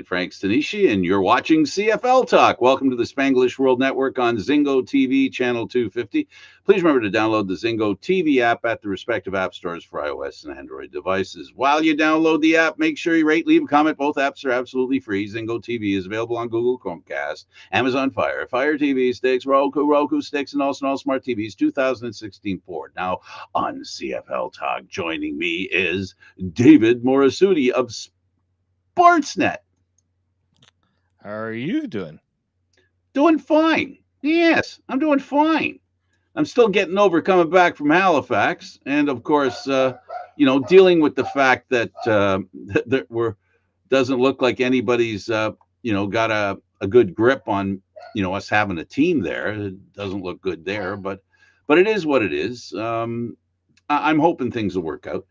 Frank Stanisci, and you're watching CFL Talk. Welcome to the Spanglish World Network on Zingo TV, channel 250. Please remember to download the Zingo TV app at the respective app stores for iOS and Android devices. While you download the app, make sure you rate, leave a comment. Both apps are absolutely free. Zingo TV is available on Google Chromecast, Amazon Fire TV Sticks, Roku Sticks, and also all smart TVs 2016 forward. Now on CFL Talk, joining me is David Morassutti of Sportsnet. How are you doing? Doing fine. Yes, I'm doing fine. I'm still getting over coming back from Halifax, and of course, dealing with the fact that that we're doesn't look like anybody's got a good grip on us having a team there. It doesn't look good there, but it is what it is. I'm hoping things will work out.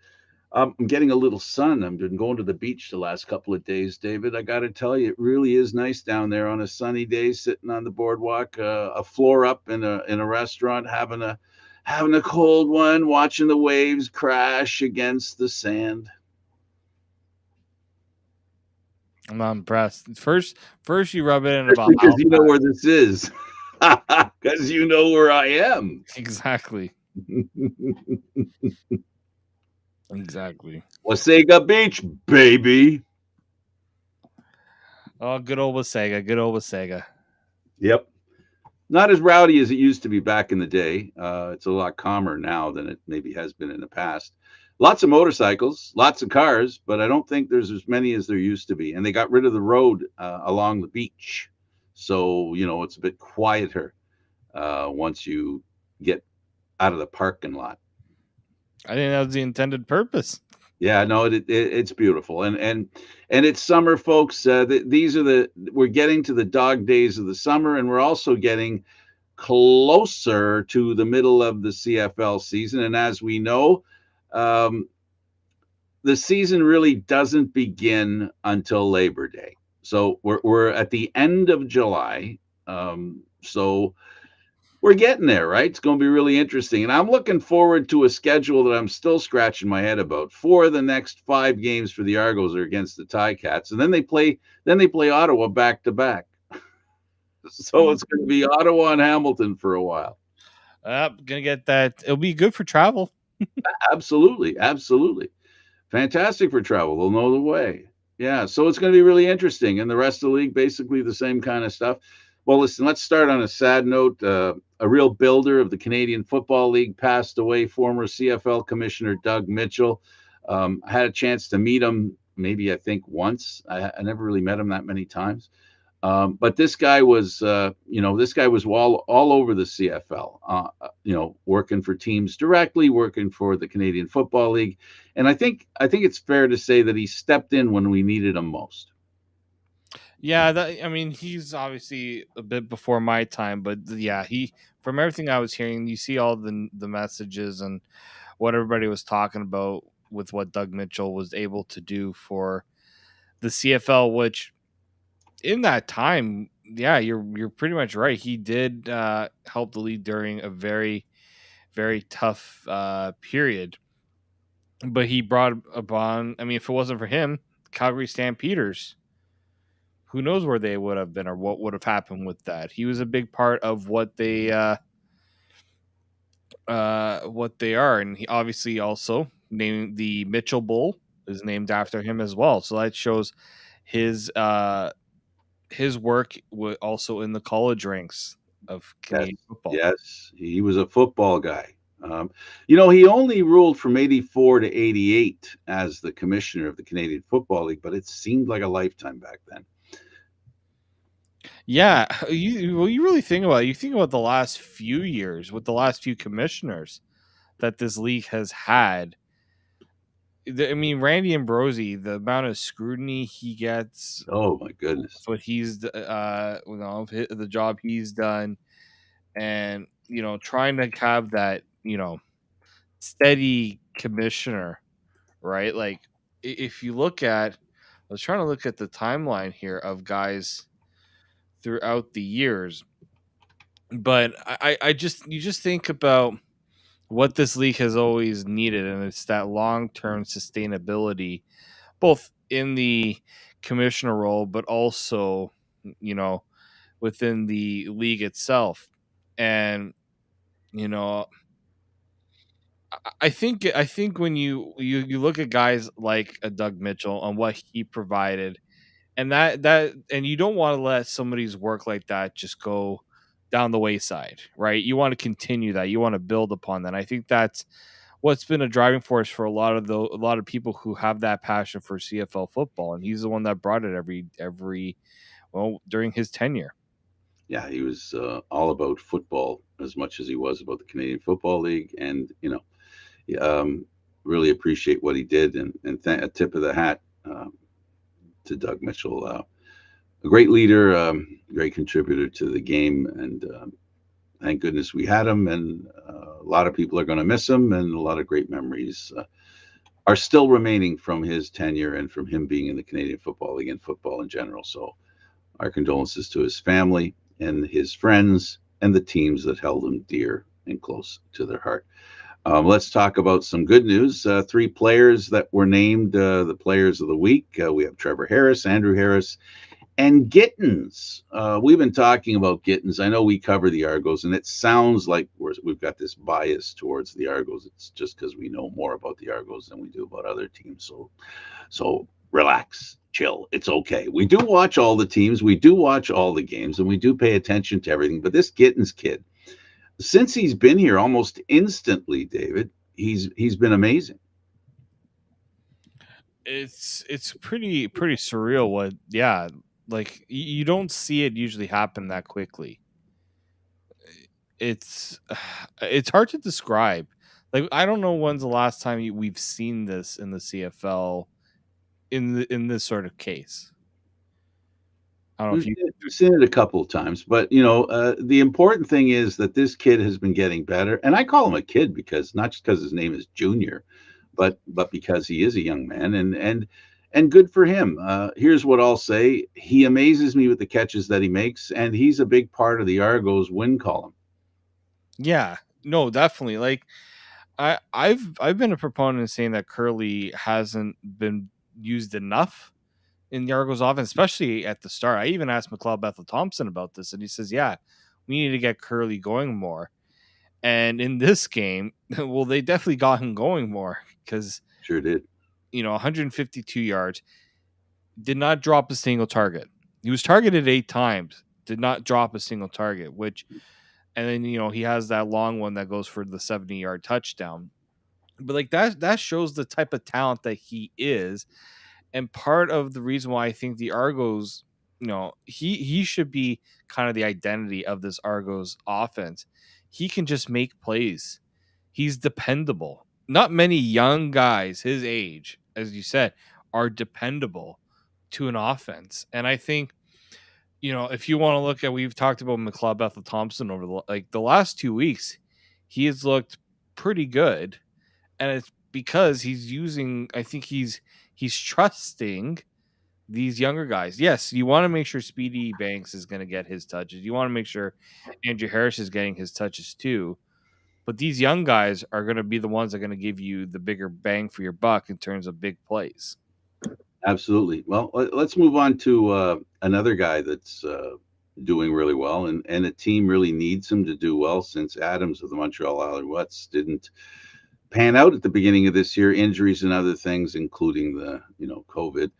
I'm getting a little sun. I've been going to the beach the last couple of days, David. I got to tell you, it really is nice down there on a sunny day, sitting on the boardwalk, a floor up in a restaurant, having a cold one, watching the waves crash against the sand. I'm not impressed. First you rub it in Just about because you know Halifax. where this is, because you know where I am. Exactly. Exactly. Wasaga Beach, baby. Oh, good old Wasaga. Good old Wasaga. Yep. Not as rowdy as it used to be back in the day. It's a lot calmer now than it maybe has been in the past. Lots of motorcycles, lots of cars, but I don't think there's as many as there used to be. And they got rid of the road along the beach. So, it's a bit quieter once you get out of the parking lot. I think that was the intended purpose. Yeah, no, it's beautiful, and it's summer, folks. These are we're getting to the dog days of the summer, and we're also getting closer to the middle of the CFL season. And as we know, um, the season really doesn't begin until Labor Day. So we're at the end of July. So we're getting there, right? It's going to be really interesting. And I'm looking forward to a schedule that I'm still scratching my head about. Four of the next 5 games for the Argos are against the Ticats, and then they play Ottawa back to back. So it's going to be Ottawa and Hamilton for a while. Gonna get that. It'll be good for travel. Absolutely, absolutely. Fantastic for travel. They'll know the way. Yeah, so it's going to be really interesting. And the rest of the league, basically the same kind of stuff. Well, listen, let's start on a sad note. A real builder of the Canadian Football League passed away, former CFL Commissioner Doug Mitchell. I had a chance to meet him maybe, I think, once. I never really met him that many times. But this guy was all over the CFL, working for teams directly, working for the Canadian Football League, and I think it's fair to say that he stepped in when we needed him most. Yeah, I mean, he's obviously a bit before my time, but yeah, he. From everything I was hearing, you see all the messages and what everybody was talking about with what Doug Mitchell was able to do for the CFL, which in that time, yeah, you're pretty much right. He did help the league during a very very tough period, but he brought upon. I mean, if it wasn't for him, Calgary Stampeders, who knows where they would have been or what would have happened with that. He was a big part of what they are, and he obviously also named the Mitchell Bowl is named after him as well. So that shows his his work also in the college ranks of Yes, Canadian football. yes, he was a football guy. He only ruled from '84 to '88 as the commissioner of the Canadian Football League, but it seemed like a lifetime back then. Yeah, you really think about it. You think about the last few years with the last few commissioners that this league has had. I mean, Randy Ambrosi, the amount of scrutiny he gets Oh my with goodness. what he's the job he's done, and trying to have that steady commissioner, right? Like if you look at, I was trying to look at the timeline here of guys throughout the years, but I just you just think about what this league has always needed, and it's that long term sustainability, both in the commissioner role, but also, you know, within the league itself. And you know, I think when you look at guys like a Doug Mitchell and what he provided, and and you don't want to let somebody's work like that just go down the wayside, right? You want to continue that. You want to build upon that. I think that's what's been a driving force for a lot of people who have that passion for CFL football, and he's the one that brought it every well during his tenure. Yeah, he was all about football as much as he was about the Canadian Football League, and um, really appreciate what he did, and a tip of the hat to Doug Mitchell, a great leader, great contributor to the game, and thank goodness we had him. And a lot of people are going to miss him, and a lot of great memories are still remaining from his tenure and from him being in the Canadian Football League and football in general. So our condolences to his family and his friends and the teams that held him dear and close to their heart. Let's talk about some good news. Three players that were named the players of the week. We have Trevor Harris, Andrew Harris, and Gittins. We've been talking about Gittins. I know we cover the Argos, and it sounds like we've got this bias towards the Argos. It's just because we know more about the Argos than we do about other teams. So relax, chill. It's okay. We do watch all the teams, we do watch all the games, and we do pay attention to everything. But this Gittins kid, since he's been here, almost instantly, David, he's been amazing. It's pretty surreal. What, yeah, like you don't see it usually happen that quickly. It's it's hard to describe. Like I don't know when's the last time we've seen this in the CFL in this sort of case. I don't know if you. We've seen it a couple of times, but the important thing is that this kid has been getting better, and I call him a kid because not just because his name is Junior, but because he is a young man, and good for him. Here's what I'll say: he amazes me with the catches that he makes, and he's a big part of the Argos win column. Yeah, no, definitely. Like I've been a proponent of saying that Curly hasn't been used enough in the Argos offense, especially at the start. I even asked McLeod Bethel Thompson about this, and he says, "Yeah, we need to get Curly going more." And in this game, well, they definitely got him going more because Sure did. 152 yards, did not drop a single target. He was targeted 8 times, did not drop a single target. And then he has that long one that goes for the 70-yard touchdown. But like that shows the type of talent that he is, and part of the reason why I think the Argos, he should be kind of the identity of this Argos offense. He can just make plays. He's dependable. Not many young guys his age, as you said, are dependable to an offense. And I think, if you want to look at, we've talked about McLeod Bethel Thompson over the last 2 weeks, he has looked pretty good, and it's because he's using. I think he's trusting these younger guys. Yes, you want to make sure Speedy Banks is going to get his touches. You want to make sure Andrew Harris is getting his touches too. But these young guys are going to be the ones that are going to give you the bigger bang for your buck in terms of big plays. Absolutely. Well, let's move on to another guy that's doing really well, and a team really needs him to do well since Adams of the Montreal Alouettes didn't pan out at the beginning of this year, injuries and other things, including the COVID.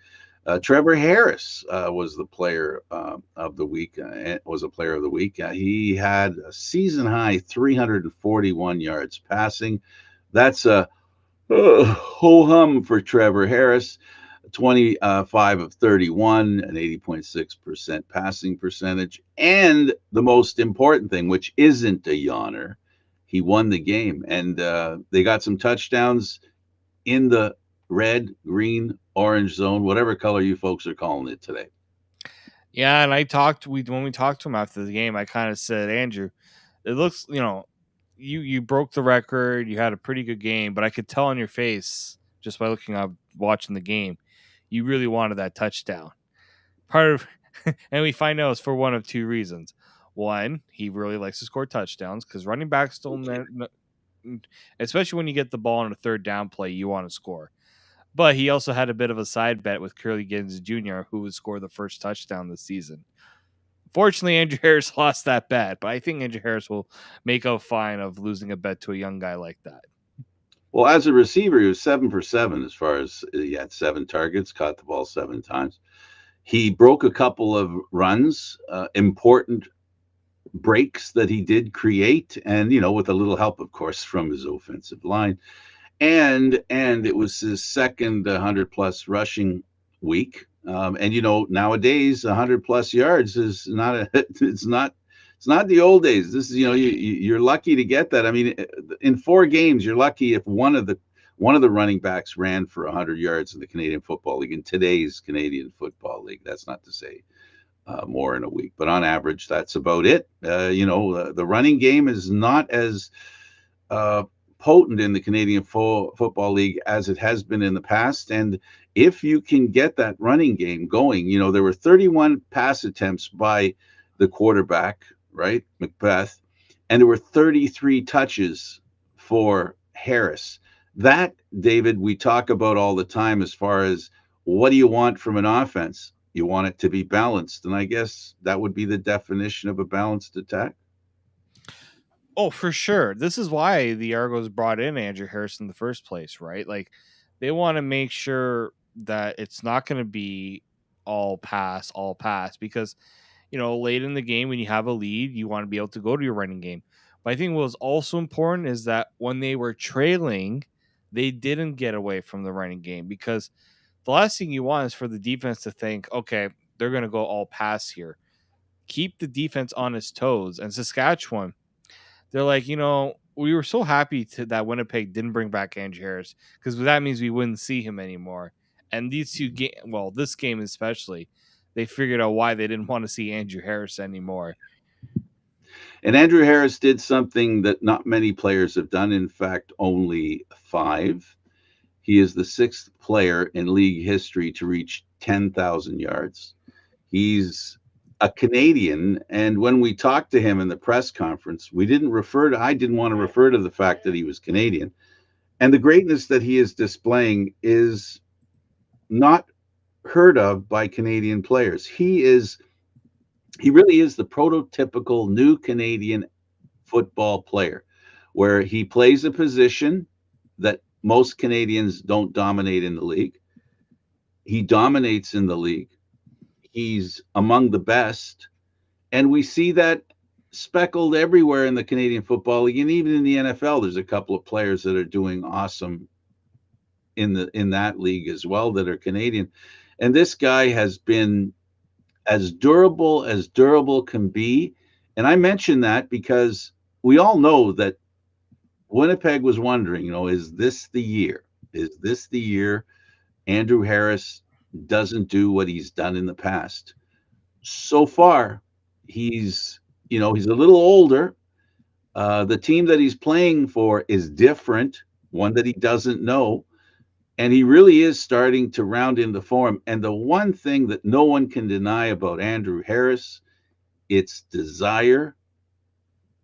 Trevor Harris was the player of the week. Was a player of the week. He had a season high 341 yards passing. That's a ho hum for Trevor Harris. 25 of 31, an 80.6% passing percentage. And the most important thing, which isn't a yawner, he won the game. And they got some touchdowns in the red, green, orange zone, whatever color you folks are calling it today. Yeah, and when we talked to him after the game, I kind of said, Andrew, it looks, you broke the record, you had a pretty good game, but I could tell on your face just by looking up watching the game, you really wanted that touchdown. Part of and we find out it's for one of two reasons. One, he really likes to score touchdowns because running backs don't, especially when you get the ball on a third down play, you want to score. But he also had a bit of a side bet with Curly Gibbs Jr., who would score the first touchdown this season. Fortunately, Andrew Harris lost that bet, but I think Andrew Harris will make up fine of losing a bet to a young guy like that. Well, as a receiver, he was 7 for 7 as far as he had 7 targets, caught the ball 7 times. He broke a couple of runs, important breaks that he did create, and with a little help, of course, from his offensive line. And it was his second 100 plus rushing week. And nowadays 100 plus yards is not a it's not the old days. This is you're lucky to get that. I mean, in 4 games, you're lucky if one of the running backs ran for 100 yards in the Canadian Football League, in today's Canadian Football League. That's not to say more in a week, but on average, that's about it. The running game is not as uh, potent in the Canadian Football League as it has been in the past. And if you can get that running game going, there were 31 pass attempts by the quarterback, right, Macbeth, and there were 33 touches for Harris. That, David, we talk about all the time as far as what do you want from an offense? You want it to be balanced. And I guess that would be the definition of a balanced attack. Oh, for sure. This is why the Argos brought in Andrew Harris in the first place, right? Like they want to make sure that it's not going to be all pass because late in the game when you have a lead, you want to be able to go to your running game. But I think what was also important is that when they were trailing, they didn't get away from the running game because the last thing you want is for the defense to think, okay, they're going to go all pass here. Keep the defense on its toes. And Saskatchewan, they're like, we were so happy that Winnipeg didn't bring back Andrew Harris because that means we wouldn't see him anymore. And these this game especially, they figured out why they didn't want to see Andrew Harris anymore. And Andrew Harris did something that not many players have done. In fact, only 5. He is the 6th player in league history to reach 10,000 yards. He's a Canadian, and when we talked to him in the press conference, I didn't want to refer to the fact that he was Canadian. And the greatness that he is displaying is not heard of by Canadian players. He really is the prototypical new Canadian football player, where he plays a position that most Canadians don't dominate in the league. He dominates in the league. He's among the best. And we see that speckled everywhere in the Canadian Football League, and even in the NFL. There's a couple of players that are doing awesome in that league as well that are Canadian. And this guy has been as durable can be. And I mention that because we all know that Winnipeg was wondering, is this the year? Is this the year Andrew Harris doesn't do what he's done in the past? So far, he's a little older. The team that he's playing for is different, one that he doesn't know. And he really is starting to round into form. And the one thing that no one can deny about Andrew Harris, it's desire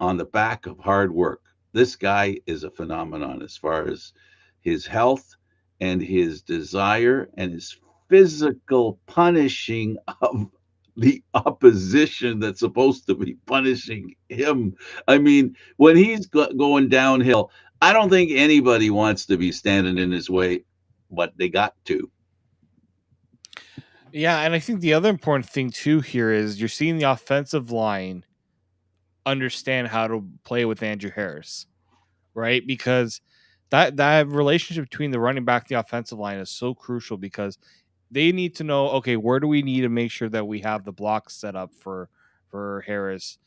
on the back of hard work. This guy is a phenomenon as far as his health and his desire and his physical punishing of the opposition that's supposed to be punishing him. I mean, when he's going downhill, I don't think anybody wants to be standing in his way, but they got to. Yeah, and I think the other important thing too here is you're seeing the offensive line understand how to play with Andrew Harris, right? Because that relationship between the running back and the offensive line is so crucial because they need to know, okay, where do we need to make sure that we have the blocks set up for Harris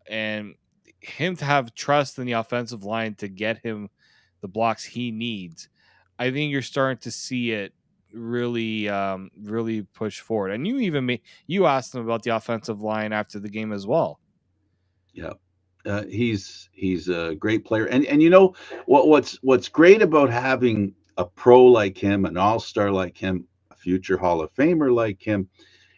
and him to have trust in the offensive line to get him the blocks he needs. I think you're starting to see it really push forward. And you asked him about the offensive line after the game as well. Yeah. He's a great player, and what's great about having a pro like him, an all-star like him, a future Hall of Famer like him,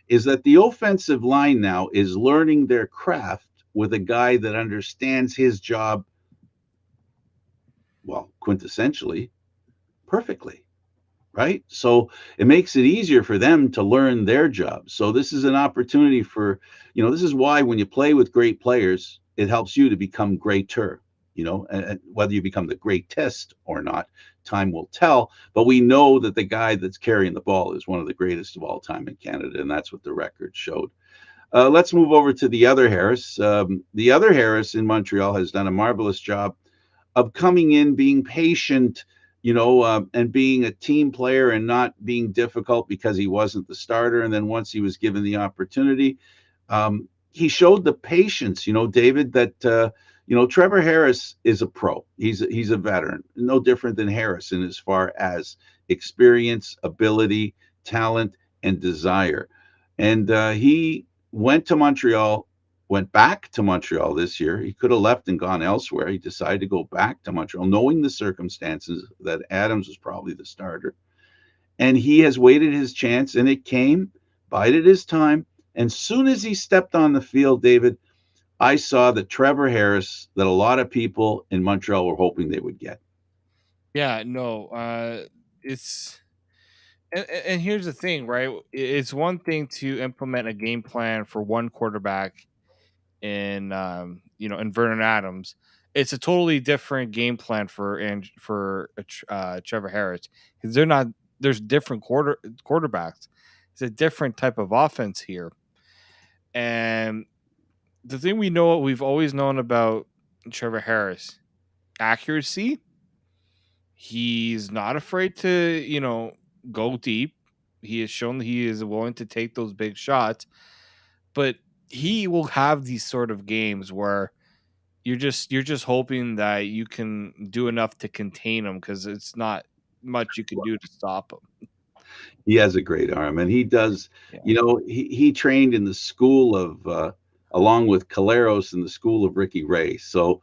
is that the offensive line now is learning their craft with a guy that understands his job, well, quintessentially, perfectly. right? So it makes it easier for them to learn their job. So this is an opportunity for, this is why when you play with great players, it helps you to become greater. And whether you become the greatest or not, time will tell. But we know that the guy that's carrying the ball is one of the greatest of all time in Canada, and that's what the record showed. Let's move over to the other Harris. The other Harris in Montreal has done a marvelous job of coming in, being patient, and being a team player and not being difficult because he wasn't the starter. And then once he was given the opportunity, he showed the patience, David, that, Trevor Harris is a pro. He's a veteran, no different than Harrison as far as experience, ability, talent, and desire. And he went to Montreal, went back to Montreal this year. He could have left and gone elsewhere. He decided to go back to Montreal, knowing the circumstances that Adams was probably the starter. And he has waited his chance, and it came, bided his time. And soon as he stepped on the field, David, I saw the Trevor Harris that a lot of people in Montreal were hoping they would get. Yeah, no, it's and here's the thing, right? It's one thing to implement a game plan for one quarterback in in Vernon Adams. It's a totally different game plan for Trevor Harris because they're not. There's different quarterbacks. It's a different type of offense here, and the thing we've always known about Trevor Harris, accuracy. He's not afraid to, go deep. He has shown that he is willing to take those big shots, but he will have these sort of games where you're just hoping that you can do enough to contain him because it's not much you can do to stop him. He has a great arm, and he does. Yeah. He trained in the school of, along with Caleros, in the school of Ricky Ray. So,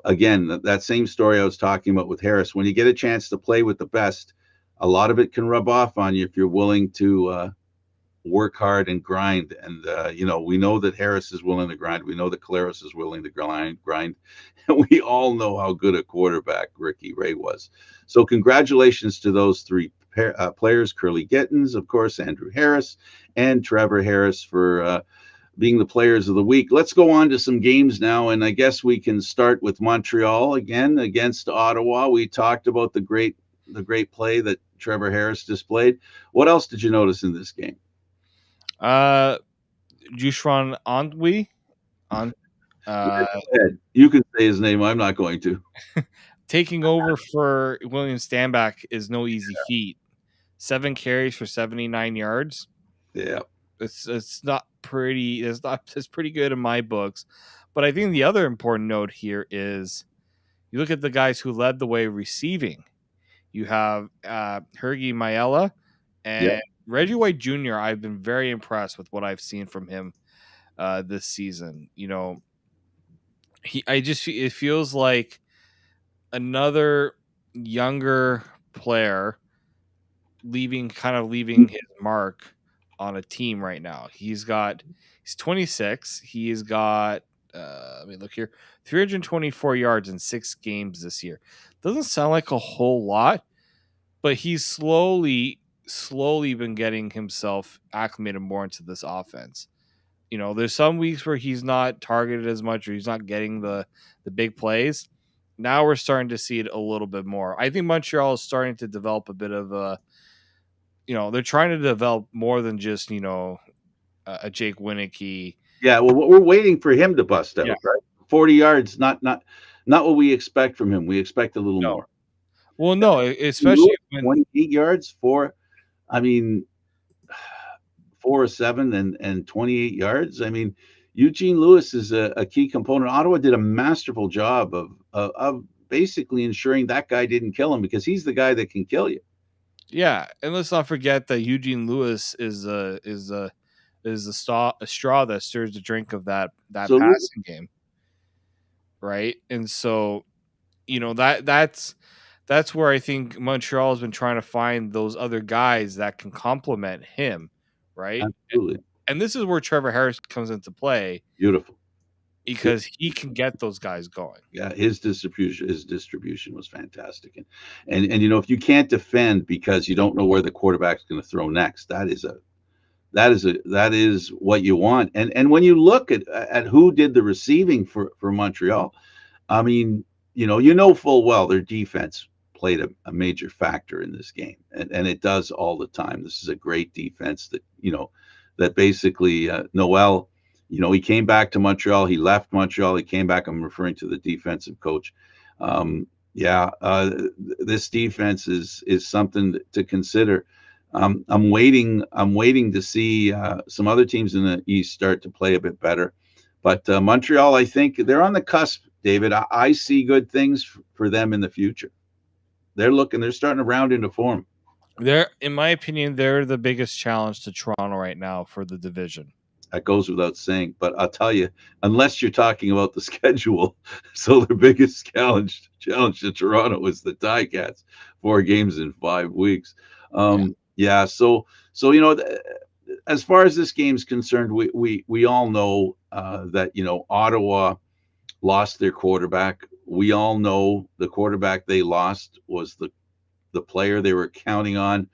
again, that same story I was talking about with Harris. When you get a chance to play with the best, a lot of it can rub off on you if you're willing to work hard and grind. And we know that Harris is willing to grind. We know that Caleros is willing to grind. And we all know how good a quarterback Ricky Ray was. So congratulations to those three players: Curly Gittins, of course, Andrew Harris, and Trevor Harris for being the players of the week. Let's go on to some games now, and I guess we can start with Montreal again against Ottawa. We talked about the great play that Trevor Harris displayed. What else did you notice in this game? Uh, Jushron Antwi on Yeah, uh, go ahead. You can say his name. I'm not going to. taking over for William Stanback is no easy feat. 7 carries for 79 yards. Yeah. It's not pretty. It's pretty good in my books. But I think the other important note here is you look at the guys who led the way receiving. You have Hergy Mayella Yeah. and Reggie White Jr. I've been very impressed with what I've seen from him this season. It feels like another younger player leaving his mark on a team right now. He's 26. He's got let me look here. 324 yards in 6 games this year. Doesn't sound like a whole lot, but he's slowly been getting himself acclimated more into this offense. There's some weeks where he's not targeted as much or he's not getting the big plays. Now we're starting to see it a little bit more. I think Montreal is starting to develop a bit of they're trying to develop more than just, a Jake Winicky. Yeah. Well, we're waiting for him to bust Yeah. out, right? 40 yards, not what we expect from him. We expect a little No. more. Well, no, Lewis, especially when 28 yards, I mean, 4 of 7 and 28 yards. I mean, Eugene Lewis is a key component. Ottawa did a masterful job of basically ensuring that guy didn't kill him, because he's the guy that can kill you. yeah, and let's not forget that Eugene Lewis is a straw that stirs the drink of that Absolutely. passing game, right? And so, that's where I think Montreal has been trying to find those other guys that can complement him, right? Absolutely. And this is where Trevor Harris comes into play. Beautiful. because he can get those guys going. Yeah, his distribution was fantastic, and if you can't defend because you don't know where the quarterback's going to throw next, that is what you want. And when you look at who did the receiving for Montreal, I mean, full well their defense played a major factor in this game, and it does all the time. This is a great defense that basically Noel, he came back to Montreal. He left Montreal. He came back. I'm referring to the defensive coach. Yeah, this defense is something to consider. I'm waiting. I'm waiting to see some other teams in the East start to play a bit better. But Montreal, I think they're on the cusp, David. I see good things for them in the future. They're starting to round into form. In my opinion, they're the biggest challenge to Toronto right now for the division. That goes without saying. But I'll tell you, unless you're talking about the schedule, so their biggest challenge to Toronto is the Ticats, 4 games in 5 weeks. Yeah. So as far as this game's concerned, we all know that Ottawa lost their quarterback. We all know the quarterback they lost was the player they were counting on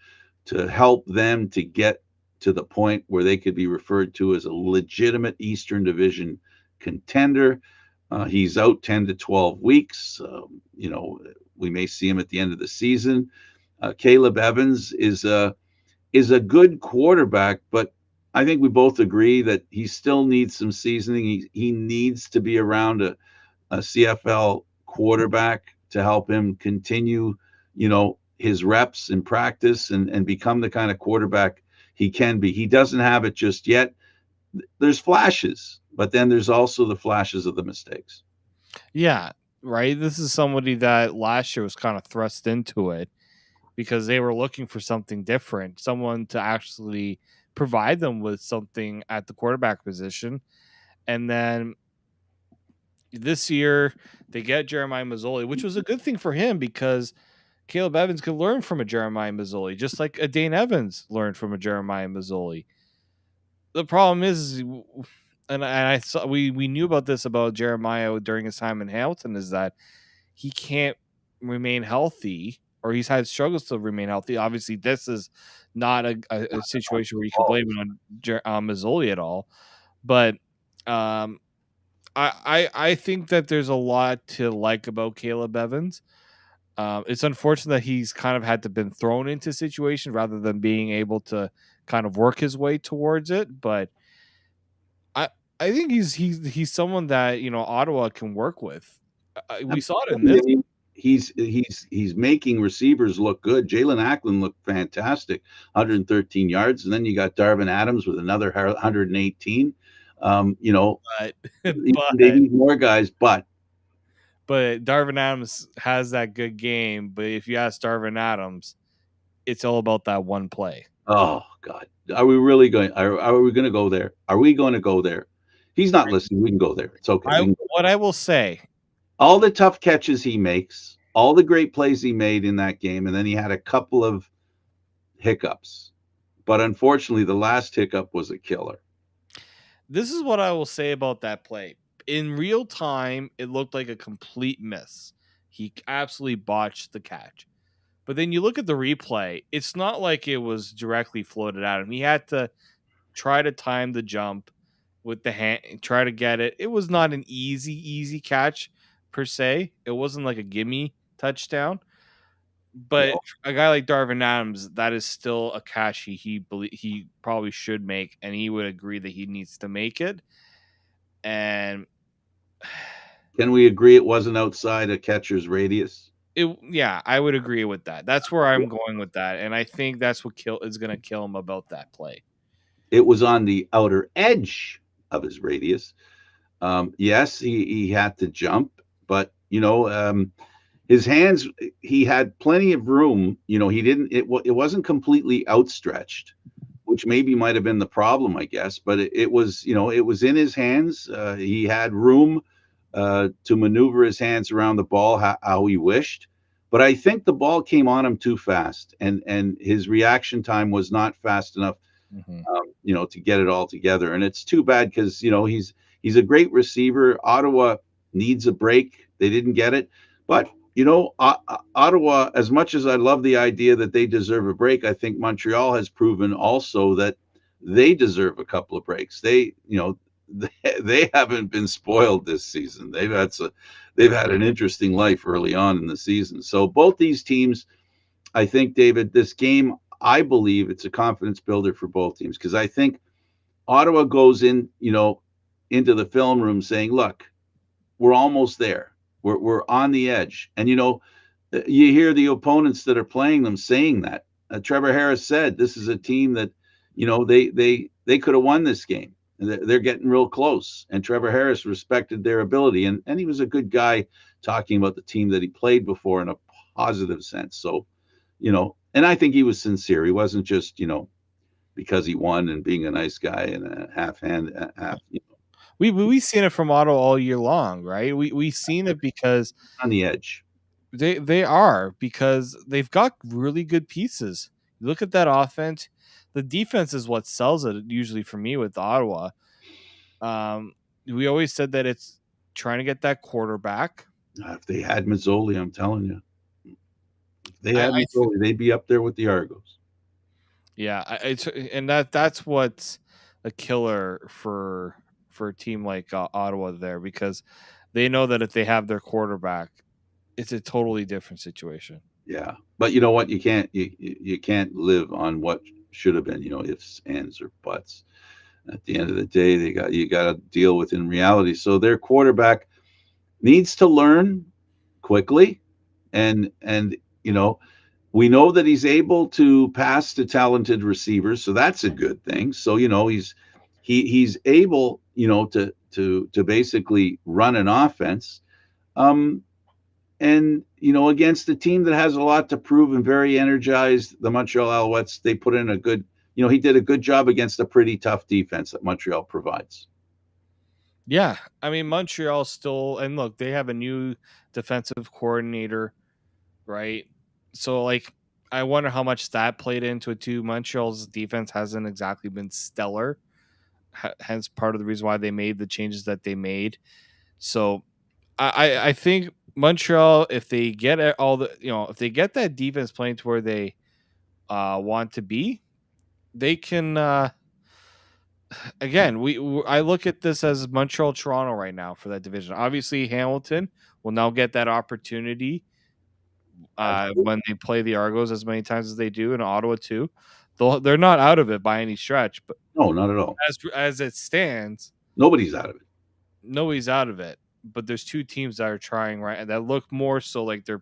to help them to get to the point where they could be referred to as a legitimate Eastern Division contender. He's out 10 to 12 weeks. We may see him at the end of the season. Caleb Evans is a good quarterback, but I think we both agree that he still needs some seasoning. He needs to be around a CFL quarterback to help him continue, his reps in practice and become the kind of quarterback he can be. He doesn't have it just yet. There's flashes, but then there's also the flashes of the mistakes. Yeah, right. This is somebody that last year was kind of thrust into it because they were looking for something different, someone to actually provide them with something at the quarterback position. And then this year they get Jeremiah Mazzoli, which was a good thing for him because Caleb Evans could learn from a Jeremiah Mazzoli, just like a Dane Evans learned from a Jeremiah Mazzoli. The problem is, and I saw we knew about this about Jeremiah during his time in Hamilton, is that he can't remain healthy, or he's had struggles to remain healthy. Obviously, this is not a situation where you can blame it on Mazzoli at all, but I think that there's a lot to like about Caleb Evans. It's unfortunate that he's kind of had to been thrown into a situation rather than being able to kind of work his way towards it. But I I think he's someone that Ottawa can work with. We saw it in this. He's making receivers look good. Jalen Ackland looked fantastic, 113 yards, and then you got Darvin Adams with another 118. But they need more guys, but Darvin Adams has that good game. But if you ask Darvin Adams, it's all about that one play. Oh God, are we really going? Are we going to go there? Are we going to go there? He's not listening. We can go there. It's okay. What I will say, all the tough catches he makes, all the great plays he made in that game, and then he had a couple of hiccups. But unfortunately, the last hiccup was a killer. This is what I will say about that play. In real time, it looked like a complete miss. He absolutely botched the catch. But then you look at the replay, it's not like it was directly floated at him. He had to try to time the jump with the hand, try to get it. It was not an easy catch per se. It wasn't like a gimme touchdown. But a guy like Darvin Adams, that is still a catch he probably should make, and he would agree that he needs to make it. And can we agree it wasn't outside a catcher's radius? Yeah, I would agree with that. That's where I'm going with that, and I think that's what is going to kill him about that play. It was on the outer edge of his radius. Yes, he had to jump, but his hands, he had plenty of room. He didn't. It wasn't completely outstretched, which maybe might have been the problem, I guess. But it was, it was in his hands. He had room to maneuver his hands around the ball how he wished. But I think the ball came on him too fast, and his reaction time was not fast enough, to get it all together. And it's too bad because he's He's a great receiver. Ottawa needs a break. They didn't get it, but Ottawa, as much as I love the idea that they deserve a break, I think Montreal has proven also that they deserve a couple of breaks. They haven't been spoiled this season. They've had an interesting life early on in the season. So both these teams, I think, David, this game, I believe it's a confidence builder for both teams because I think Ottawa goes into the film room saying, "Look, we're almost there. We're on the edge." And you hear the opponents that are playing them saying that. Trevor Harris said this is a team that they could have won this game. They're getting real close, and Trevor Harris respected their ability, and he was a good guy talking about the team that he played before in a positive sense. So, and I think he was sincere. He wasn't just because he won and being a nice guy and a half hand half We've seen it from Otto all year long, right? We've seen it because on the edge. they are because they've got really good pieces. You look at that offense. The defense is what sells it usually for me with Ottawa. Um, we always said that it's trying to get that quarterback. If they had Mazzoli, I'm telling you, if they I, had I th- Mazzoli, they'd be up there with the Argos. yeah, it's and that's what's a killer for a team like Ottawa there because they know that if they have their quarterback, it's a totally different situation. Yeah, but you know what? You can't live on what should have been. Ifs, ands, or buts. At the end of the day, you got to deal with in reality. So their quarterback needs to learn quickly, and we know that he's able to pass to talented receivers, so that's a good thing. So he's able to basically run an offense. And against a team that has a lot to prove and very energized, the Montreal Alouettes, they put in a good. He did a good job against a pretty tough defense that Montreal provides. Yeah, I mean Montreal still and look, they have a new defensive coordinator, right? So like I wonder how much that played into it too. Montreal's defense hasn't exactly been stellar, hence part of the reason why they made the changes that they made. So I think Montreal, if they get all the if they get that defense playing to where they want to be, they can. Again, I look at this as Montreal Toronto right now for that division. Obviously, Hamilton will now get that opportunity when they play the Argos as many times as they do in Ottawa too. They're not out of it by any stretch, but No, not at all. as it stands, Nobody's out of it. nobody's out of it. But there's two teams that are trying right and that look more so like they're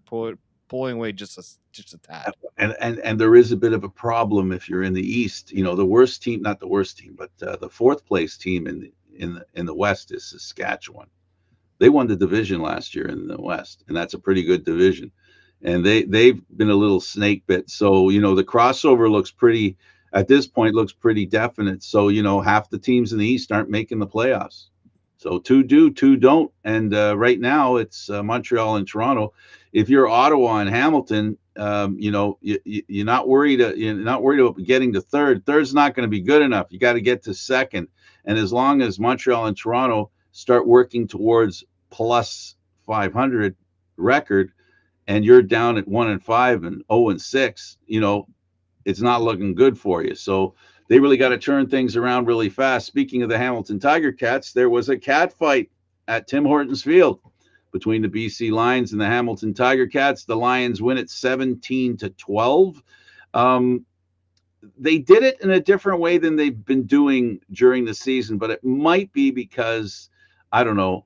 pulling away just a tad. And there is a bit of a problem if you're in the East. The worst team, not the worst team, but the fourth place team in the West is Saskatchewan. They won the division last year in the West, and that's a pretty good division. And they've been a little snake bit. So the crossover looks pretty at this point looks pretty definite. So half the teams in the East aren't making the playoffs. So two do, two don't. And right now it's Montreal and Toronto. If you're Ottawa and Hamilton, you're not worried. You're not worried about getting to third. Third's not going to be good enough. You got to get to second. And as long as Montreal and Toronto start working towards plus 500 record, and you're down at 1-5 and 0-6, it's not looking good for you. So they really got to turn things around really fast. Speaking of the Hamilton Tiger Cats, there was a cat fight at Tim Hortons Field between the BC Lions and the Hamilton Tiger Cats. The Lions win it 17-12. They did it in a different way than they've been doing during the season, but it might be because I don't know.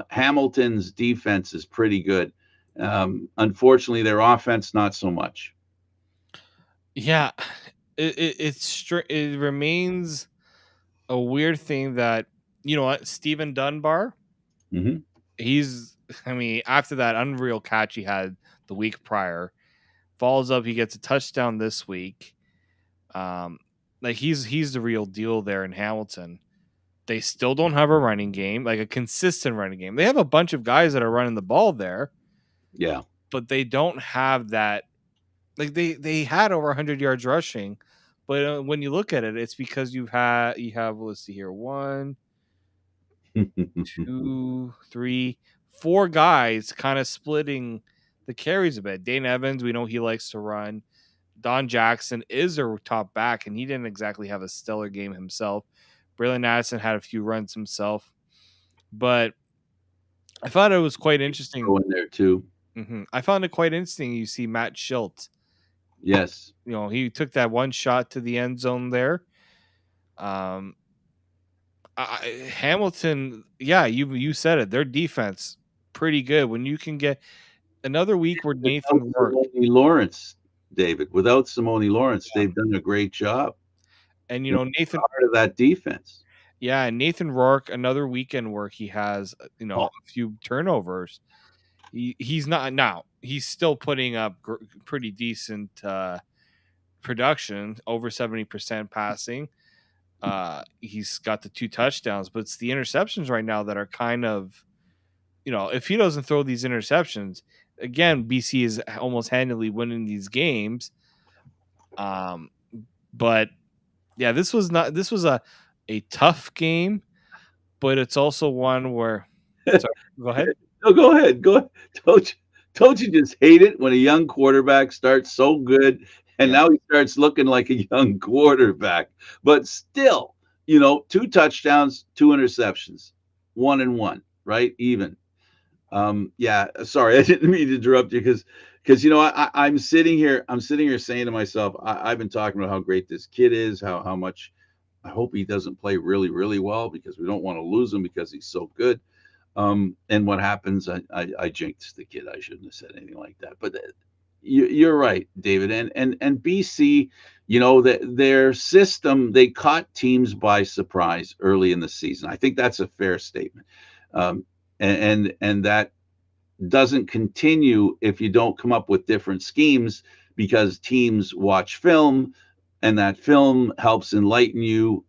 Hamilton's defense is pretty good. Unfortunately, their offense not so much. Yeah, it remains a weird thing that you know what Stephen Dunbar. Mm-hmm. He's I mean after that unreal catch he had the week prior, follows up. He gets a touchdown this week. Um, like he's the real deal there in Hamilton. They still don't have a running game, like a consistent running game. They have a bunch of guys that are running the ball there, Yeah. but they don't have that. Like they had over 100 yards rushing, but when you look at it, it's because you have let's see here two, three, four guys kind of splitting the carries a bit. Dane Evans, we know he likes to run. Don Jackson is their top back, and he didn't exactly have a stellar game himself. Braylon Addison had a few runs himself, but I thought it was quite interesting. Throw in there too. I found it quite interesting. You see Matt Schultz. Yes. He took that one shot to the end zone there. Hamilton, yeah, you said it. Their defense pretty good. When you can get another week where Without Nathan Rourke Simone Lawrence, David, without Simone Lawrence, yeah. they've done a great job. And Nathan, Part of that defense. yeah, and Nathan Rourke, another weekend where he has Oh, a few turnovers. He's not now. He's still putting up pretty decent production, over 70% passing. He's got the 2 touchdowns, but it's the interceptions right now that are kind of, if he doesn't throw these interceptions, again, BC is almost handily winning these games. But yeah, this was a tough game, but it's also one where. Sorry, go ahead. no, go ahead. Go ahead. Don't you just hate it when a young quarterback starts so good and Yeah. now he starts looking like a young quarterback? But still, 2 touchdowns, 2 interceptions, 1-1, right? Even. Yeah, sorry, I didn't mean to interrupt you because I'm sitting here saying to myself, I've been talking about how great this kid is, how much I hope he doesn't play really, really well because we don't want to lose him because he's so good. And what happens? I jinxed the kid. I shouldn't have said anything like that. But you're right, David. And BC, that their system, they caught teams by surprise early in the season. I think that's a fair statement. Um, and that doesn't continue if you don't come up with different schemes because teams watch film and that film helps enlighten you.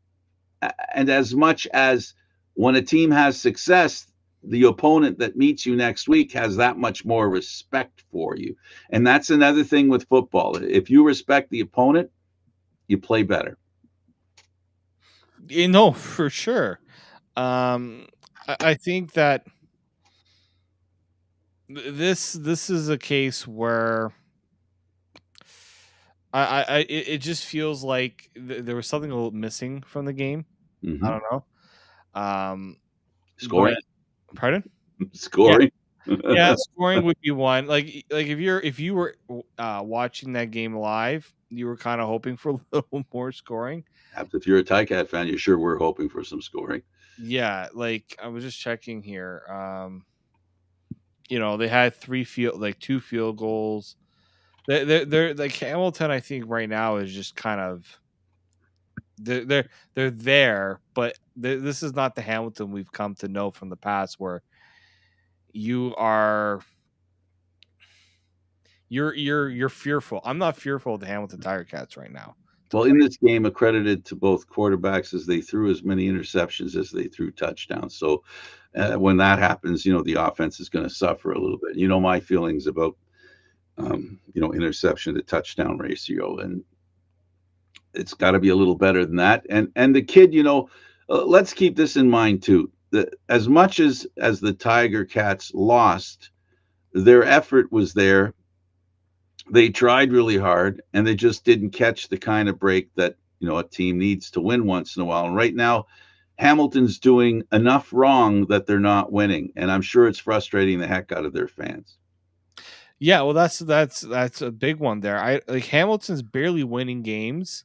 And as much as when a team has success, the opponent that meets you next week has that much more respect for you. And that's another thing with football. If you respect the opponent, you play better. For sure. I think that this is a case where it just feels like there was something a little missing from the game. I Mm-hmm. don't know. Scoring, But pardon? Yeah, scoring. yeah. Scoring would be one. Like if you were watching that game live, you were kind of hoping for a little more scoring. If you're a Ticats fan, you sure we're hoping for some scoring. Yeah, like I was just checking here. They had 2 field goals. They're like Hamilton. I think right now is just kind of they're there, but this is not the Hamilton we've come to know from the past, where you are you're fearful. I'm not fearful of the Hamilton Tiger Cats right now to Well, play. in this game, accredited to both quarterbacks as they threw as many interceptions as they threw touchdowns. So when that happens, the offense is going to suffer a little bit. My feelings about interception to touchdown ratio, and it's got to be a little better than that. And the kid, let's keep this in mind too. As much as the Tiger Cats lost, their effort was there. They tried really hard and they just didn't catch the kind of break that a team needs to win once in a while. And right now Hamilton's doing enough wrong that they're not winning, and I'm sure it's frustrating the heck out of their fans. Yeah, well, that's a big one there. I like Hamilton's barely winning games,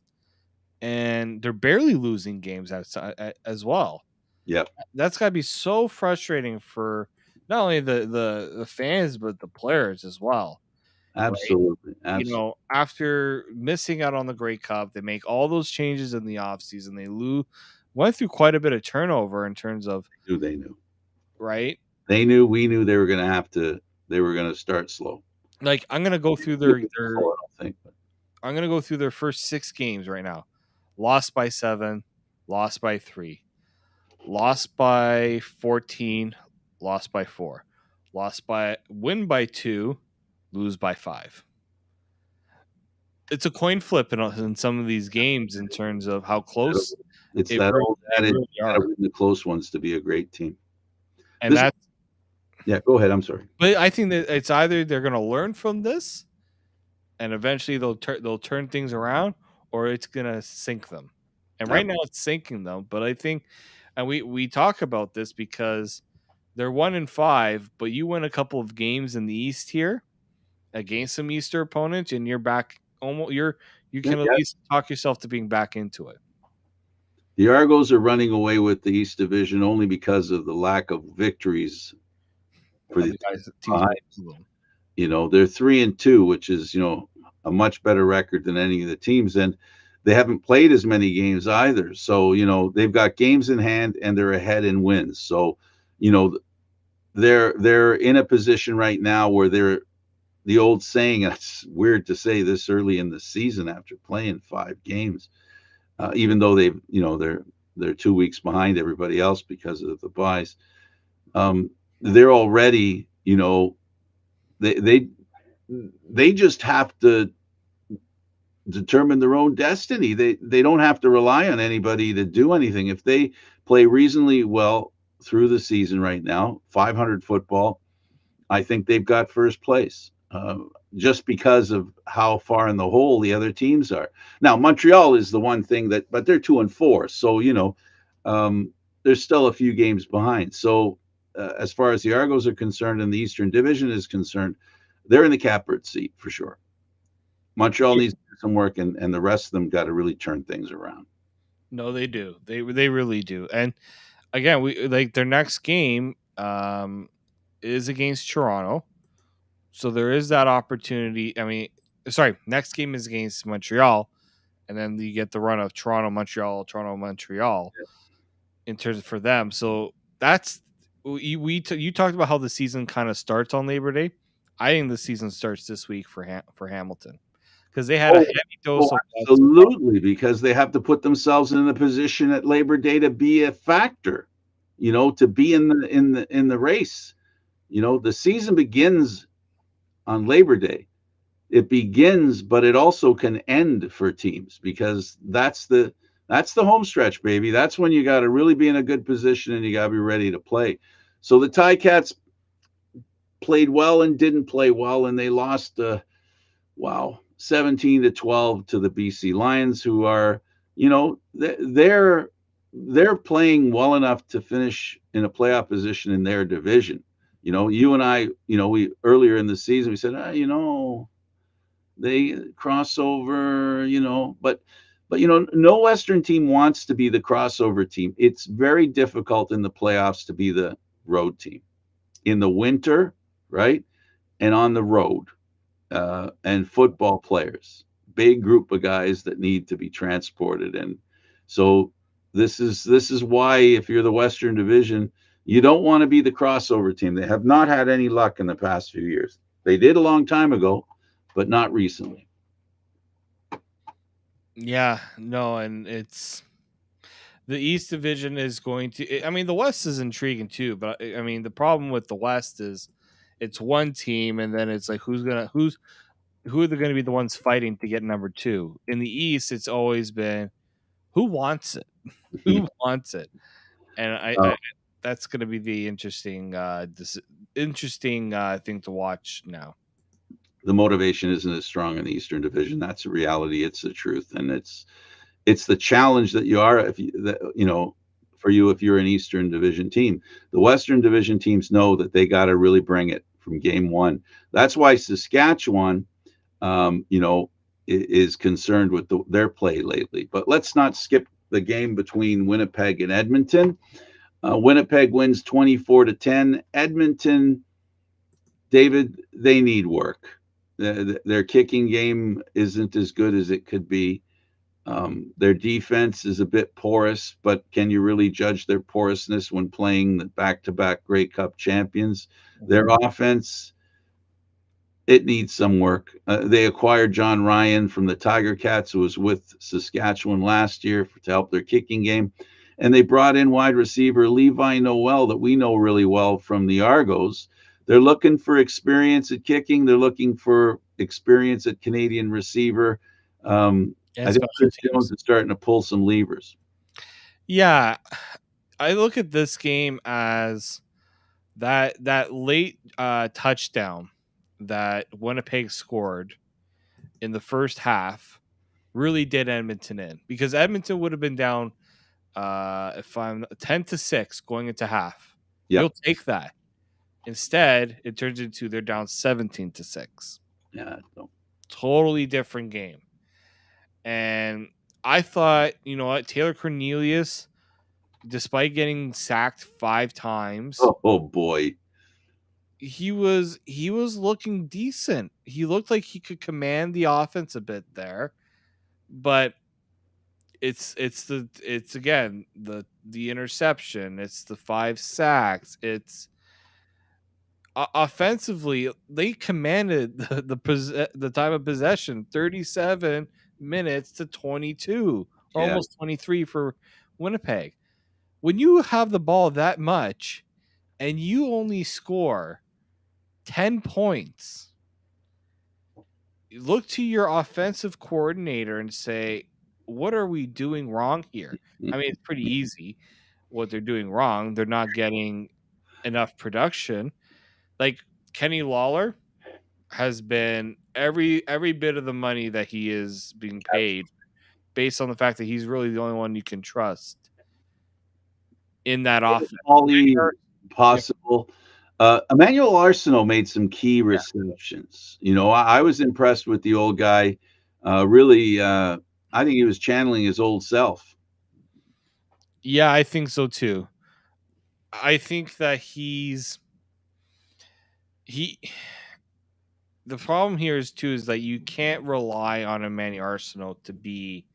and they're barely losing games as well. Yep, That's got to be so frustrating for not only the fans but the players as well, right? absolutely, absolutely. After missing out on the Grey Cup, they make all those changes in the offseason. They went through quite a bit of turnover in terms of, They knew. right? They knew. We knew they were going to have to. They were going to start slow. Like I'm gonna go through Slow, I don't think. But I'm gonna go through their first 6 games right now. Lost by 7, lost by 3, lost by 14, lost by 4, win by 2, lose by 5. It's a coin flip in some of these games in terms of how close It's that old they adage, really you gotta are, win the close ones to be a great team. and This that's. Yeah, go ahead, I'm sorry. But I think that it's either they're going to learn from this, and eventually they'll turn things around, or it's going to sink them. And Uh, right now it's sinking them. But I think, and we talk about this because they're 1-5, but you win a couple of games in the East here against some Easter opponents, and you're back. Almost, you yeah, can at yeah, least talk yourself to being back into it. the Argos are running away with the East Division only because of the lack of victories for Of the the guys, teams behind. below them. They're 3-2, which is a much better record than any of the teams, and they haven't played as many games either. So they've got games in hand and they're ahead in wins. So you know they're in a position right now where they're the old saying. It's weird to say this early in the season after playing 5 games, even though they're 2 weeks behind everybody else because of the buys. They're already they they they just have to determine their own destiny. They don't have to rely on anybody to do anything. If they play reasonably well through the season right now, 500 football, I think they've got first place. Just because of how far in the hole the other teams are. Now Montreal is the one thing but they're 2-4, so there's still a few games behind. So as far as the Argos are concerned and the Eastern Division is concerned, they're in the catbird seat for sure. Montreal needs to do some work, and the rest of them got to really turn things around. No, they do. They really do. And again, we like their next game is against Toronto. So there is that opportunity. I mean, sorry, next game is against Montreal, and then you get the run of Toronto, Montreal in terms of for them. So that's you talked about how the season kind of starts on Labor Day. I think the season starts this week for Hamilton because they had a Oh, heavy oh, dose of loss. absolutely, because they have to put themselves in a position at Labor Day to be a factor, to be in the race. The season begins on Labor Day. It begins, but it also can end for teams because that's the home stretch, baby. That's when you got to really be in a good position and you got to be ready to play. So the Ticats played well and didn't play well, and they lost. Wow, 17-12 to the BC Lions, who are, they're playing well enough to finish in a playoff position in their division. You and I, we earlier in the season we said, they crossover, but no Western team wants to be the crossover team. It's very difficult in the playoffs to be the road team in the winter, right? And on the road, and football players, big group of guys that need to be transported. And so this is why if you're the Western Division, you don't want to be the crossover team. They have not had any luck in the past few years. They did a long time ago, but not recently. Yeah, no, and it's the East Division is going to. I mean, the West is intriguing too, but I mean, the problem with the West is it's one team, and then it's like who are they going to be the ones fighting to get number two? In the East, it's always been who wants it, who wants it, and Uh, that's going to be the interesting thing to watch now. the motivation isn't as strong in the Eastern Division. That's a reality. It's the truth, and it's the challenge that you are if you that, for you if you're an Eastern Division team. The Western Division teams know that they got to really bring it from game one. That's why Saskatchewan, is concerned with their play lately. But let's not skip the game between Winnipeg and Edmonton. Winnipeg wins 24-10. Edmonton, David, they need work. Their kicking game isn't as good as it could be. Their defense is a bit porous, but can you really judge their porousness when playing the back-to-back Grey Cup champions? Their offense, it needs some work. They acquired John Ryan from the Tiger Cats, who was with Saskatchewan last year to help their kicking game. And they brought in wide receiver Levi Noel, that we know really well from the Argos. They're looking for experience at kicking. They're looking for experience at Canadian receiver. And I think special Chris Jones teams. is starting to pull some levers. Yeah, I look at this game as that late touchdown that Winnipeg scored in the first half really did Edmonton in, because Edmonton would have been down if I'm 10-6 going into half. Yeah, You'll take that. Instead, it turns into they're down 17-6. yeah. So, Totally different game. And I thought, you know what, Taylor Cornelius, despite getting sacked 5 times, oh boy, he was looking decent. He looked like he could command the offense a bit there, but it's again the interception, it's the 5 sacks, it's offensively they commanded the time of possession 37 minutes to 22, or yeah. almost 23 for Winnipeg. When you have the ball that much and you only score 10 points, look to your offensive coordinator and say, what are we doing wrong here? I mean, it's pretty easy what they're doing wrong. They're not getting enough production. Like Kenny Lawler has been every bit of the money that he is being paid based on the fact that he's really the only one you can trust in that offense. Ollie Yeah. possible. Emmanuel Arsenault made some key receptions. I was impressed with the old guy. Really, I think he was channeling his old self. Yeah, I think so too. I think that he the problem here is that you can't rely on Emmanuel Arsenault to be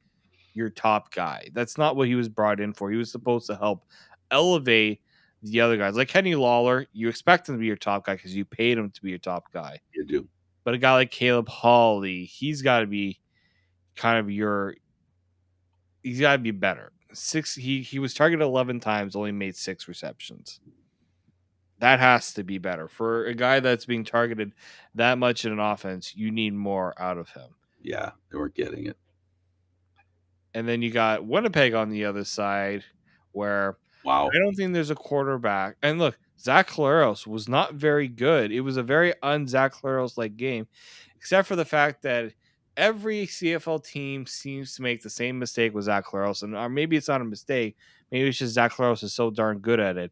your top guy. That's not what he was brought in for. He was supposed to help elevate the other guys. Like Kenny Lawler, you expect him to be your top guy because you paid him to be your top guy. You do. But a guy like Caleb Hawley, he's got to be kind of your. He's got to be better. He was targeted 11 times, only made 6 receptions. That has to be better for a guy that's being targeted that much in an offense. You need more out of him. Yeah, they weren't getting it. And then you got Winnipeg on the other side, where Wow. I don't think there's a quarterback. And look, Zach Collaros was not very good. It was a very un-Zach Collaros like game, except for the fact that every CFL team seems to make the same mistake with Zach Collaros. And or maybe it's not a mistake. Maybe it's just Zach Collaros is so darn good at it.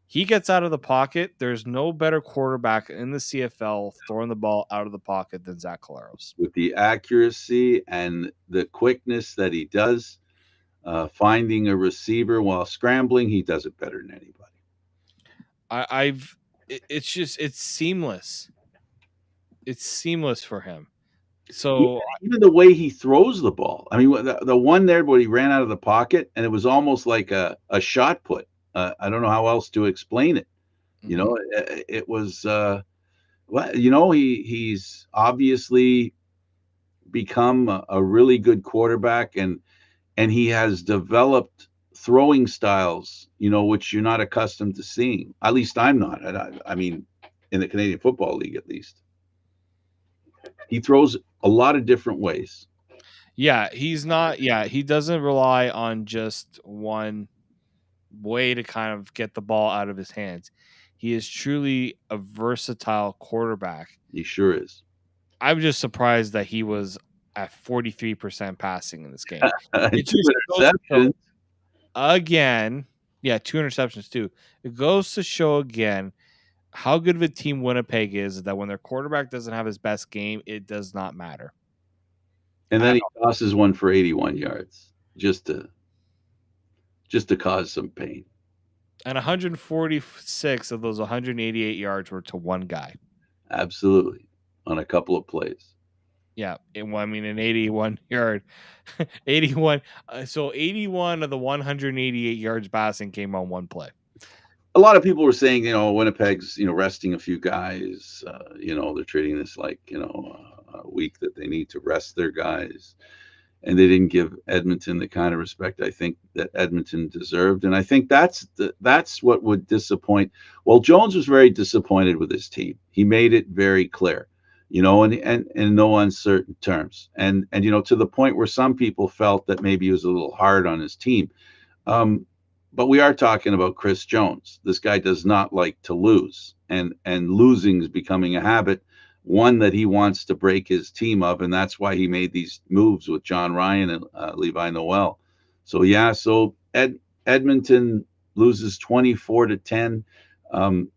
He gets out of the pocket. There's no better quarterback in the CFL throwing the ball out of the pocket than Zach Collaros. With the accuracy and the quickness that he does, finding a receiver while scrambling, he does it better than anybody. It's seamless. It's seamless for him. Even, So even the way he throws the ball. I mean, the one there where he ran out of the pocket and it was almost like a shot put. I don't know how else to explain it. It was. Well, he's obviously become a really good quarterback, and he has developed throwing styles, which you're not accustomed to seeing. At least I'm not. I mean, in the Canadian Football League, at least. He throws a lot of different ways. yeah, he's not. Yeah, he doesn't rely on just one way to kind of get the ball out of his hands. He is truly a versatile quarterback. He sure is. I'm just surprised that he was at 43% passing in this game. It Two just goes to show interceptions. again. Yeah, 2 interceptions too. It goes to show again how good of a team Winnipeg is, that when their quarterback doesn't have his best game, it does not matter. And At then he tosses one for 81 yards just to cause some pain. And 146 of those 188 yards were to one guy. Absolutely. On a couple of plays. Yeah, an 81 yard, 81. So 81 of the 188 yards passing came on one play. A lot of people were saying, Winnipeg's, resting a few guys. They're treating this like, a week that they need to rest their guys. And they didn't give Edmonton the kind of respect I think that Edmonton deserved. And I think that's what would disappoint. Well, Jones was very disappointed with his team. He made it very clear, and in no uncertain terms. And to the point where some people felt that maybe he was a little hard on his team. Um, but we are talking about Chris Jones. This guy does not like to lose, and losing is becoming a habit, one that he wants to break his team of, and that's why he made these moves with John Ryan and Levi Noel. So yeah, so Edmonton loses 24-10.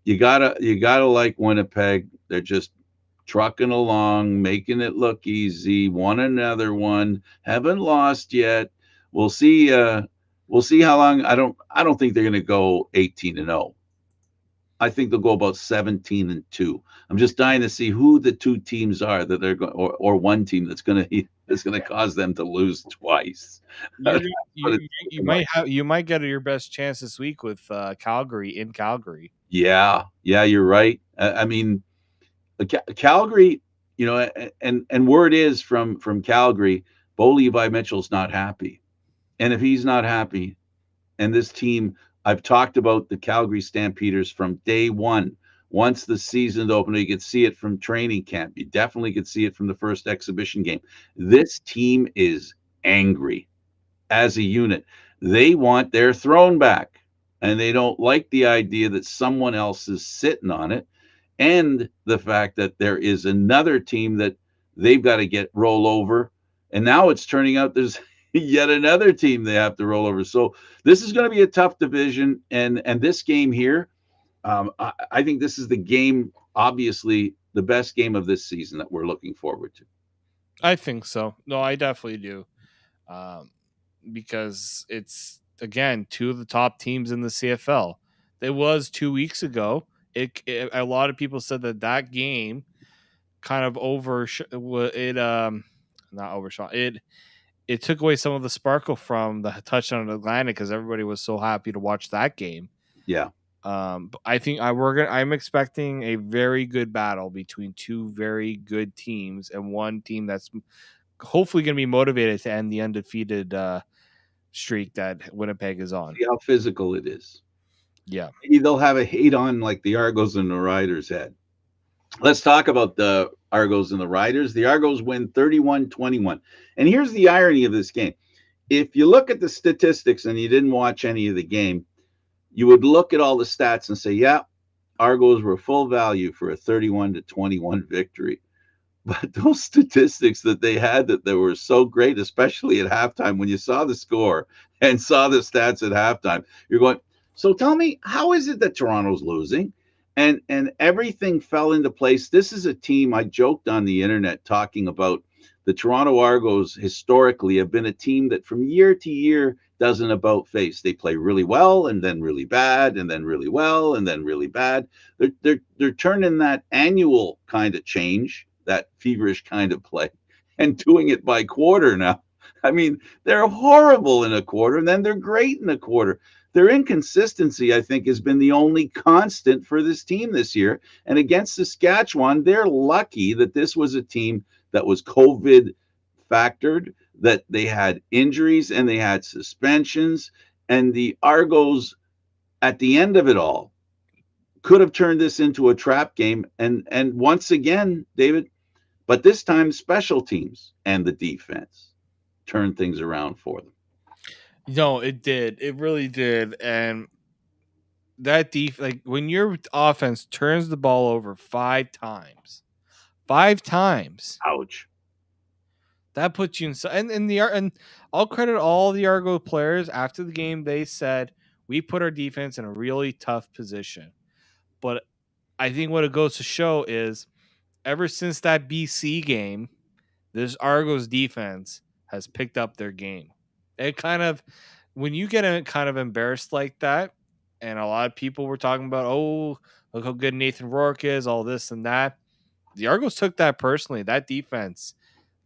You gotta like Winnipeg. They're just trucking along, making it look easy. Won another one. Haven't lost yet. We'll see. We'll see how long. I don't think they're going to go 18-0. I think they'll go about 17-2. I'm just dying to see who the two teams are that they're going, or one team that's going to cause them to lose twice. You're That's gonna- what it's looking like. you might get your best chance this week with Calgary in Calgary. Yeah, yeah, you're right. I mean, Calgary, and word is from Calgary, Bo Levi Mitchell's not happy, and if he's not happy, and this team, I've talked about the Calgary Stampeders from day one. Once the season opened, you could see it from training camp. You definitely could see it from the first exhibition game. This team is angry as a unit. They want their throne back, and they don't like the idea that someone else is sitting on it, and the fact that there is another team that they've got to get roll over. And now it's turning out there's yet another team they have to roll over. So this is going to be a tough division, and this game here, I think this is the game, obviously the best game of this season that we're looking forward to. I think so. No, I definitely do. Um, because it's again two of the top teams in the CFL. It was 2 weeks ago. A lot of people said that game kind of not overshot it. It took away some of the sparkle from the touchdown in Atlanta because everybody was so happy to watch that game. Yeah, But I think I'm expecting a very good battle between two very good teams and one team that's hopefully going to be motivated to end the undefeated streak that Winnipeg is on. see how physical it is. Yeah. Maybe they'll have a hate on like the Argos and the Riders had. Let's talk about the Argos and the Riders. The Argos win 31-21. And here's the irony of this game. If you look at the statistics and you didn't watch any of the game, you would look at all the stats and say, yeah, Argos were full value for a 31-21 victory. But those statistics that they had that they were so great, especially at halftime, when you saw the score and saw the stats at halftime, you're going, so tell me, how is it that Toronto's losing? And everything fell into place. This is a team, I joked on the internet talking about the Toronto Argos historically have been a team that from year to year doesn't about face. They play really well and then really bad and then really well and then really bad. They're turning that annual kind of change, that feverish kind of play, and doing it by quarter now. I mean, they're horrible in a quarter and then they're great in a quarter. Their inconsistency, I think, has been the only constant for this team this year. And against Saskatchewan, they're lucky that this was a team that was COVID factored, that they had injuries and they had suspensions. And the Argos, at the end of it all, could have turned this into a trap game. And once again, David, but this time special teams and the defense turned things around for them. No, it did. It really did. And that like when your offense turns the ball over 5 times, Ouch. that puts you in. And I'll credit all the Argo players after the game. They said we put our defense in a really tough position. But I think what it goes to show is ever since that BC game, this Argos defense has picked up their game. It kind of, when you get kind of embarrassed like that, and a lot of people were talking about, oh, look how good Nathan Rourke is, all this and that. The Argos took that personally. That defense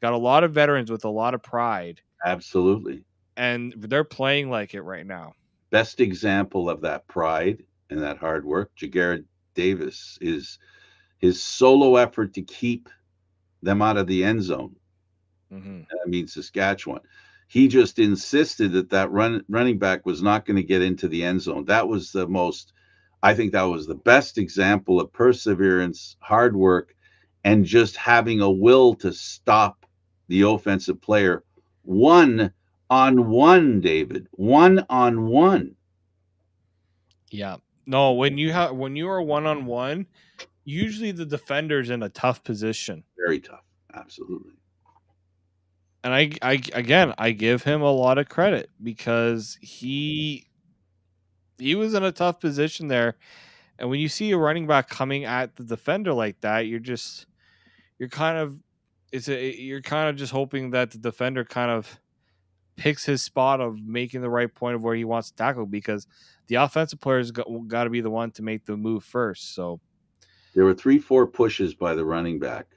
got a lot of veterans with a lot of pride, Absolutely. and they're playing like it right now. Best example of that pride and that hard work, Jagarrett Davis, is his solo effort to keep them out of the end zone. Mm-hmm. I mean, Saskatchewan. He just insisted that running back was not going to get into the end zone. That was the most, I think that was the best example of perseverance, hard work, and just having a will to stop the offensive player. One on one, David. One on one. Yeah. No, when you are one on one, usually the defender's in a tough position. Very tough. Absolutely. And I give him a lot of credit because he was in a tough position there. And when you see a running back coming at the defender like that, you're kind of you're kind of just hoping that the defender kind of picks his spot of making the right point of where he wants to tackle, because the offensive players got to be the one to make the move first. So There were 3, 4 pushes by the running back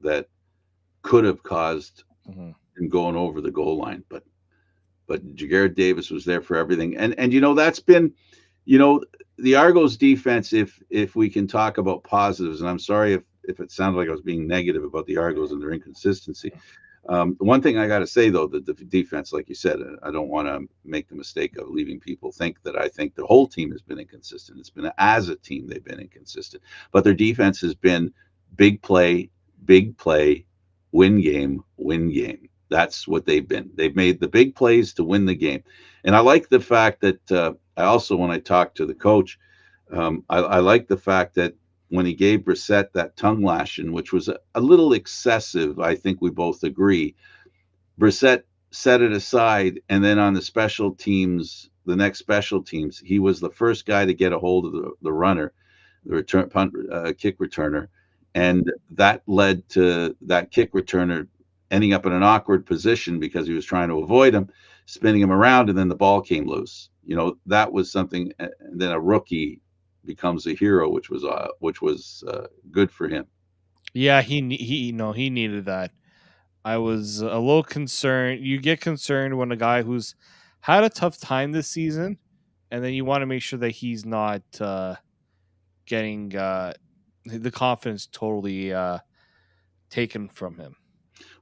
that could have caused mhm. him going over the goal line, but Jagarrett Davis was there for everything. And that's been, you know, the Argos defense. If we can talk about positives, and I'm sorry if it sounded like I was being negative about the Argos and their inconsistency. One thing I got to say though, the defense, like you said, I don't want to make the mistake of leaving people think that I think the whole team has been inconsistent. It's been as a team they've been inconsistent, but their defense has been big play, win game. That's what they've been. They've made the big plays to win the game, and I like the fact that I also, when I talked to the coach, I like the fact that when he gave Brissett that tongue lashing, which was a little excessive, I think we both agree. Brissett set it aside, and then on the next special teams, he was the first guy to get a hold of the runner, the return punt kick returner, and that led to that kick returner ending up in an awkward position because he was trying to avoid him, spinning him around, and then the ball came loose. That was something. And then a rookie becomes a hero, which was good for him. Yeah, he needed that. I was a little concerned. You get concerned when a guy who's had a tough time this season, and then you want to make sure that he's not getting the confidence totally taken from him.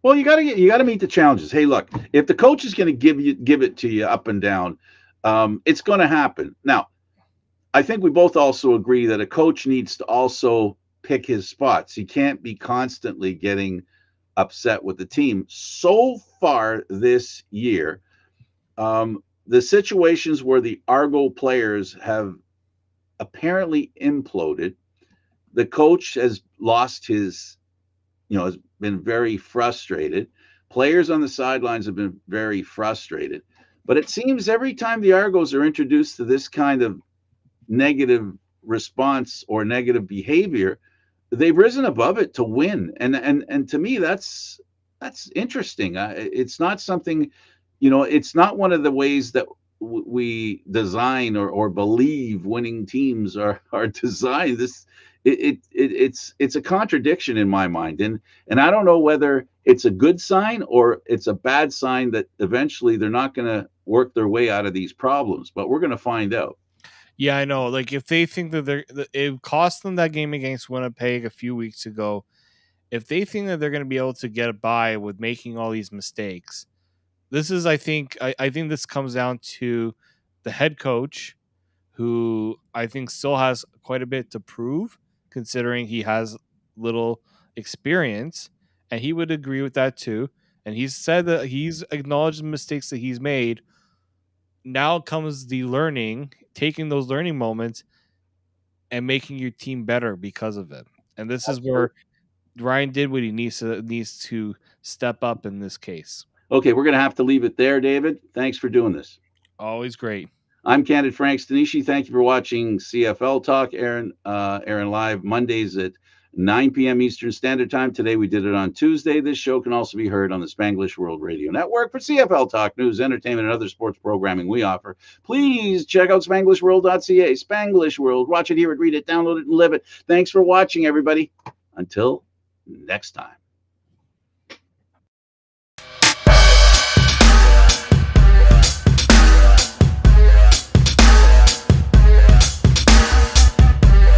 Well, you got to meet the challenges. Hey, look, if the coach is going to give it to you up and down, it's going to happen. Now, I think we both also agree that a coach needs to also pick his spots. He can't be constantly getting upset with the team. So far this year, the situations where the Argo players have apparently imploded, the coach has lost has been very frustrated. Players on the sidelines have been very frustrated. But it seems every time the Argos are introduced to this kind of negative response or negative behavior, they've risen above it to win. And to me, that's interesting. It's not something, it's not one of the ways that we design or believe winning teams are designed. It's a contradiction in my mind, and I don't know whether it's a good sign or it's a bad sign that eventually they're not going to work their way out of these problems. But we're going to find out. Yeah, I know. Like if they think that it cost them that game against Winnipeg a few weeks ago. If they think that they're going to be able to get by with making all these mistakes, this is, I think this comes down to the head coach, who I think still has quite a bit to prove, considering he has little experience, and he would agree with that too. And he's said that he's acknowledged the mistakes that he's made. Now comes the learning, taking those learning moments and making your team better because of it. And this is where Ryan did what he needs to step up in this case. Okay, we're going to have to leave it there, David. Thanks for doing this. Always great. I'm Candid Frank Stanisci. Thank you for watching CFL Talk, Aaron live Mondays at 9 p.m. Eastern Standard Time. Today we did it on Tuesday. This show can also be heard on the Spanglish World Radio Network. For CFL Talk news, entertainment, and other sports programming we offer, please check out SpanglishWorld.ca. Spanglish World. Watch it, hear it, read it, download it, and live it. Thanks for watching, everybody. Until next time.